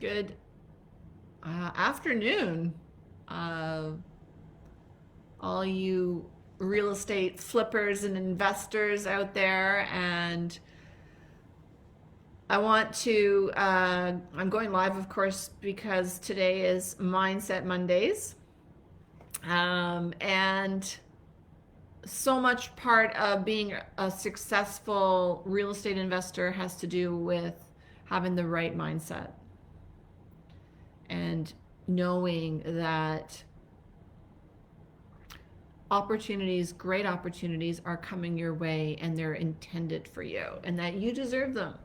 Good afternoon, uh, all you real estate flippers and investors out there. And I'm going live, of course, because today is Mindset Mondays. And so much part of being a successful real estate investor has to do with having the right mindset and knowing that great opportunities are coming your way and they're intended for you and that you deserve them.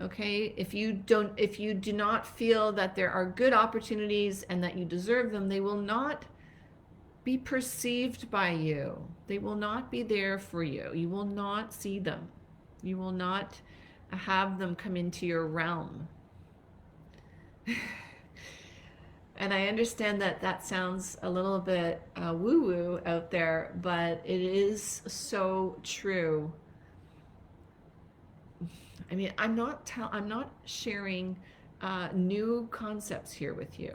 Okay? If you do not feel that there are good opportunities and that you deserve them, they will not be perceived by you. They will not be there for you. You will not see them. You will not have them come into your realm. And I understand that that sounds a little bit woo-woo out there, but it is so true. I mean, I'm not sharing new concepts here with you.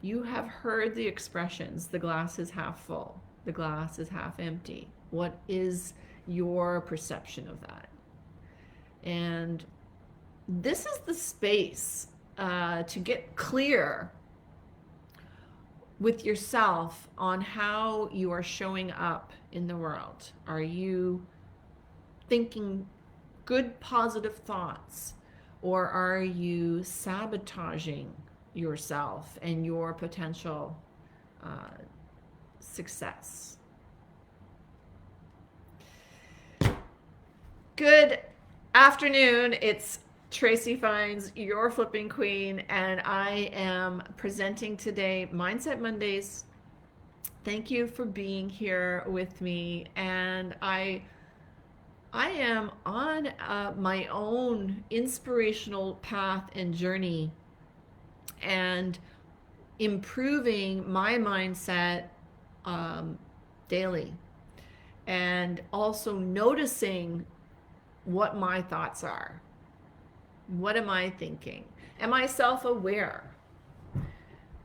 You have heard the expressions, the glass is half full, the glass is half empty. What is your perception of that? And this is the space to get clear with yourself on how you are showing up in the world. Are you thinking good, positive thoughts, or are you sabotaging yourself and your potential success? Good afternoon. It's Tracy Fines, your flipping queen, and I am presenting today Mindset Mondays. Thank you for being here with me. And I am on my own inspirational path and journey and improving my mindset daily, and also noticing what my thoughts are. What am I thinking? Am I self-aware?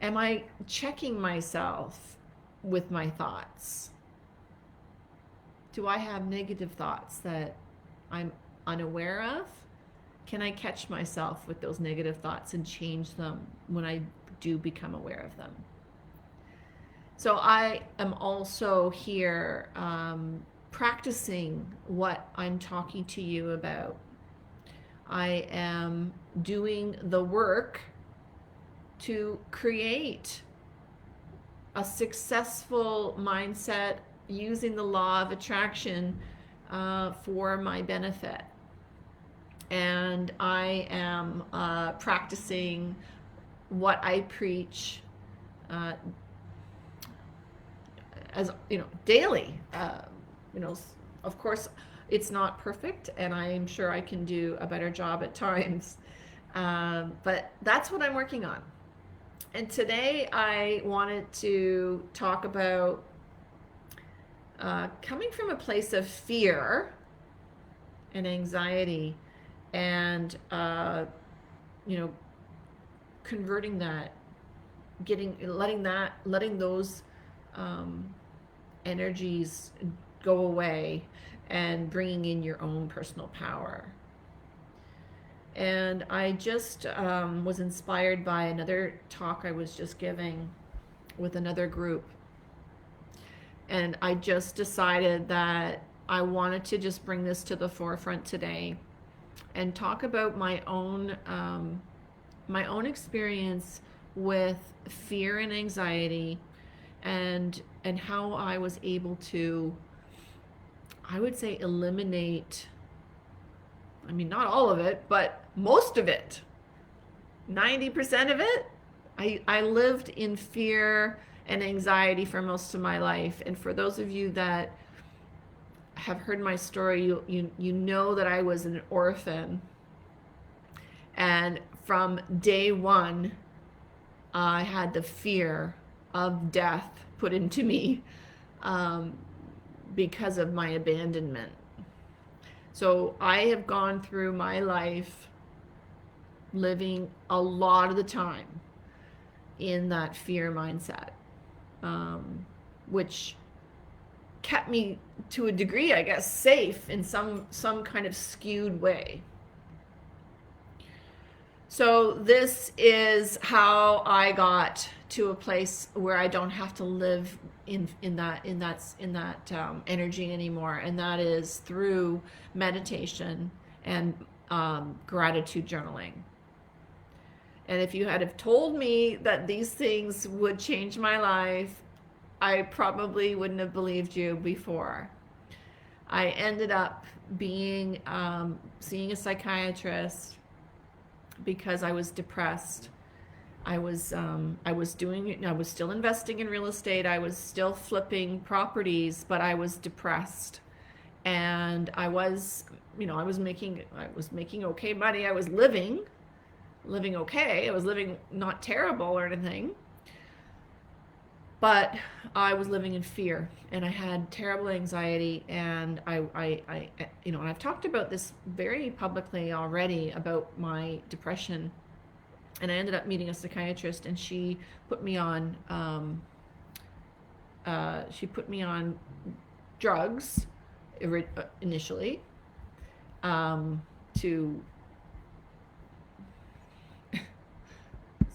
Am I checking myself with my thoughts? Do I have negative thoughts that I'm unaware of? Can I catch myself with those negative thoughts and change them when I do become aware of them? So I am also here practicing what I'm talking to you about. I am doing the work to create a successful mindset using the law of attraction for my benefit. And I am practicing what I preach as daily. Of course, it's not perfect, and I'm sure I can do a better job at times. But that's what I'm working on. And today I wanted to talk about coming from a place of fear and anxiety, and converting that, letting those energies go away and bringing in your own personal power. And I just was inspired by another talk I was just giving with another group. And I just decided that I wanted to just bring this to the forefront today and talk about my own experience with fear and anxiety, and how I was able to, I would say, eliminate, I mean, not all of it, but most of it, 90% of it. I lived in fear and anxiety for most of my life. And for those of you that have heard my story, you know that I was an orphan. And from day one, I had the fear of death put into me because of my abandonment. So I have gone through my life living a lot of the time in that fear mindset, which kept me to a degree, I guess, safe in some kind of skewed way. So this is how I got to a place where I don't have to live in that energy anymore, and that is through meditation and gratitude journaling. And if you had have told me that these things would change my life, I probably wouldn't have believed you before. I ended up being seeing a psychiatrist because I was depressed. I was still investing in real estate. I was still flipping properties, but I was depressed, and I was making okay money. I was living okay. I was living not terrible or anything, but I was living in fear, and I had terrible anxiety, and and I've talked about this very publicly already about my depression, and I ended up meeting a psychiatrist, and she put me on drugs initially, to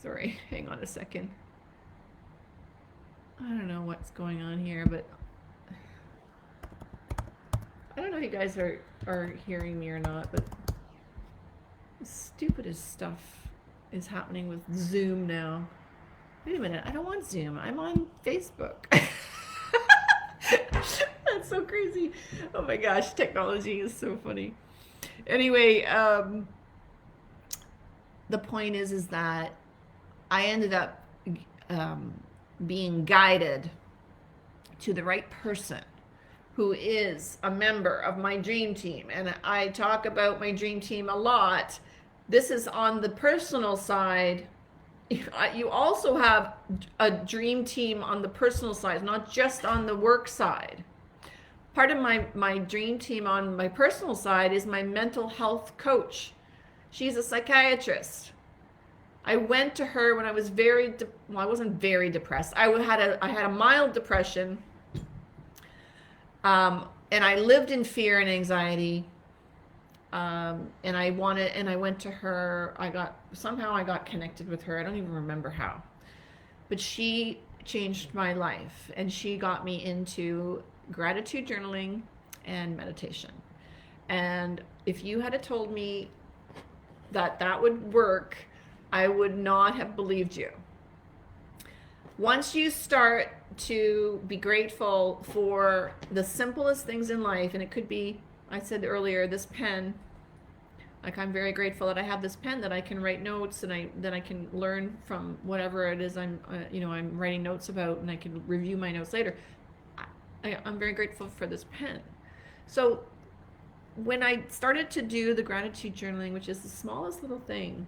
sorry, hang on a second. I don't know what's going on here, but I don't know if you guys are hearing me or not, but the stupidest stuff is happening with Zoom now. Wait a minute, I don't want Zoom. I'm on Facebook. That's so crazy. Oh my gosh, technology is so funny. Anyway, the point is that I ended up being guided to the right person who is a member of my dream team. And I talk about my dream team a lot. This is on the personal side. You also have a dream team on the personal side, not just on the work side. Part of my dream team on my personal side is my mental health coach. She's a psychiatrist. I went to her when I was I wasn't very depressed. I had a mild depression, and I lived in fear and anxiety. And I went to her. I got connected with her. I don't even remember how, but she changed my life, and she got me into gratitude journaling and meditation. And if you had told me that would work, I would not have believed you. Once you start to be grateful for the simplest things in life, and it could be, I said earlier, this pen. Like, I'm very grateful that I have this pen that I can write notes, and that I can learn from whatever it is I'm writing notes about, and I can review my notes later. I'm very grateful for this pen. So when I started to do the gratitude journaling, which is the smallest little thing,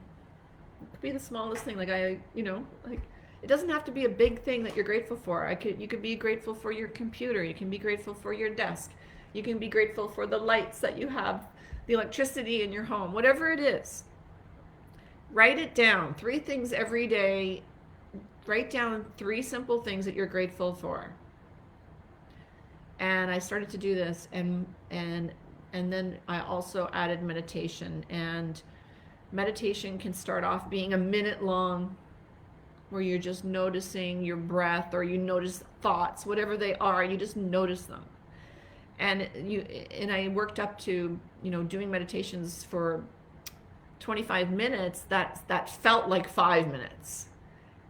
it could be the smallest thing. Like, it doesn't have to be a big thing that you're grateful for. You could be grateful for your computer. You can be grateful for your desk. You can be grateful for the lights that you have, the electricity in your home, whatever it is. Write it down. 3 things every day. Write down 3 simple things that you're grateful for. And I started to do this, and then I also added meditation. And meditation can start off being a minute long, where you're just noticing your breath, or you notice thoughts, whatever they are, you just notice them. And I worked up to, doing meditations for 25 minutes. That felt like 5 minutes.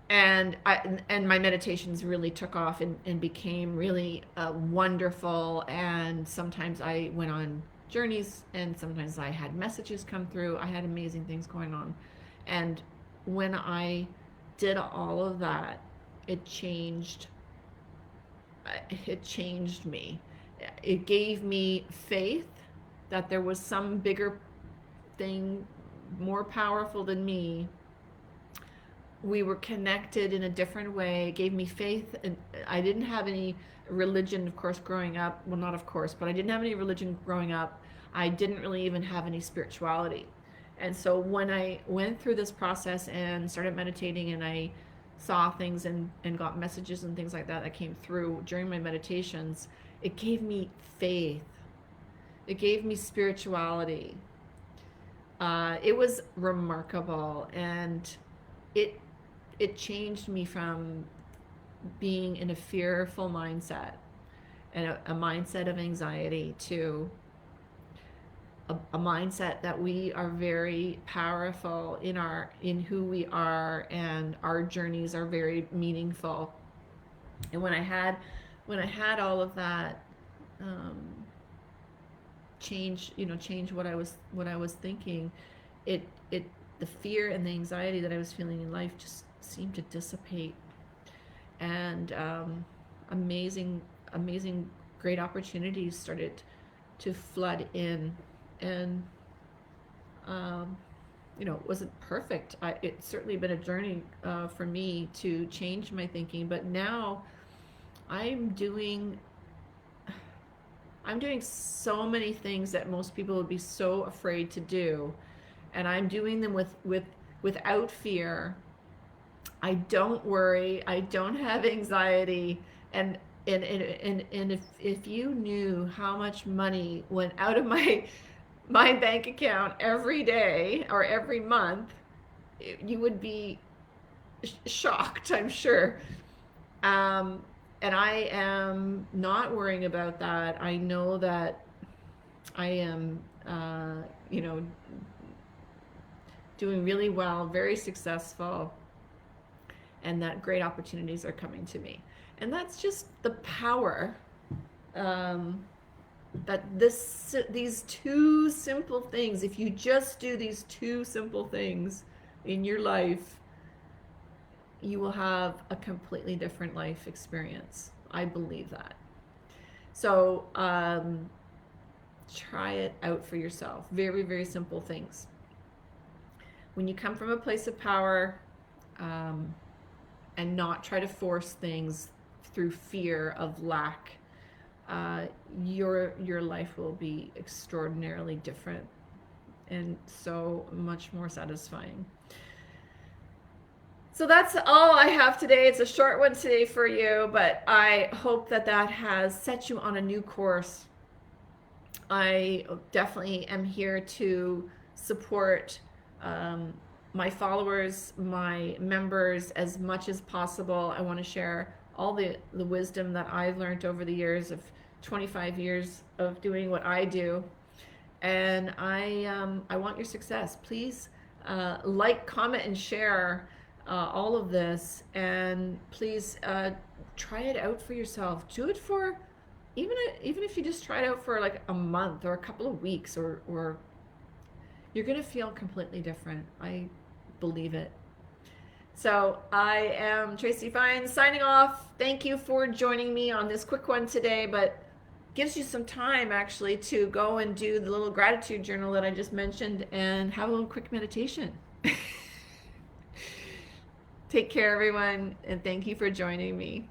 And my meditations really took off and became really wonderful. And sometimes I went on journeys, and sometimes I had messages come through. I had amazing things going on. And when I did all of that, it changed me. It gave me faith that there was some bigger thing, more powerful than me. We were connected in a different way. It gave me faith. And I didn't have any religion, of course, growing up. Well, not of course, but I didn't have any religion growing up. I didn't really even have any spirituality. And so when I went through this process and started meditating, and I saw things and got messages and things like that that came through during my meditations, it gave me faith. It gave me spirituality. It was remarkable, and it it changed me from being in a fearful mindset and a mindset of anxiety to a mindset that we are very powerful in who we are, and our journeys are very meaningful. And when I had all of that, um, change what I was thinking, it the fear and the anxiety that I was feeling in life just seemed to dissipate, and amazing great opportunities started to flood in. And it wasn't perfect. It's certainly been a journey for me to change my thinking, but now i'm doing I'm doing so many things that most people would be so afraid to do, and I'm doing them without fear. I don't worry. I don't have anxiety, and if you knew how much money went out of my bank account every day or every month, you would be shocked, I'm sure. Um, and I am not worrying about that. I know that I am, doing really well, very successful, and that great opportunities are coming to me. And that's just the power, um, that these two simple things, if you just do these two simple things in your life, you will have a completely different life experience. I believe that. So try it out for yourself. Very, very simple things. When you come from a place of power, and not try to force things through fear of lack, your life will be extraordinarily different and so much more satisfying. So that's all I have today. It's a short one today for you, but I hope that has set you on a new course. I definitely am here to support my followers, my members, as much as possible. I want to share all the wisdom that I've learned over the years of 25 years of doing what I do. And I want your success. Please like, comment, and share all of this. And please try it out for yourself. Do it for, even if you just try it out for like a month or a couple of weeks, or you're going to feel completely different. I believe it. So I am Tracy Fine signing off. Thank you for joining me on this quick one today, but gives you some time actually to go and do the little gratitude journal that I just mentioned and have a little quick meditation. Take care, everyone, and thank you for joining me.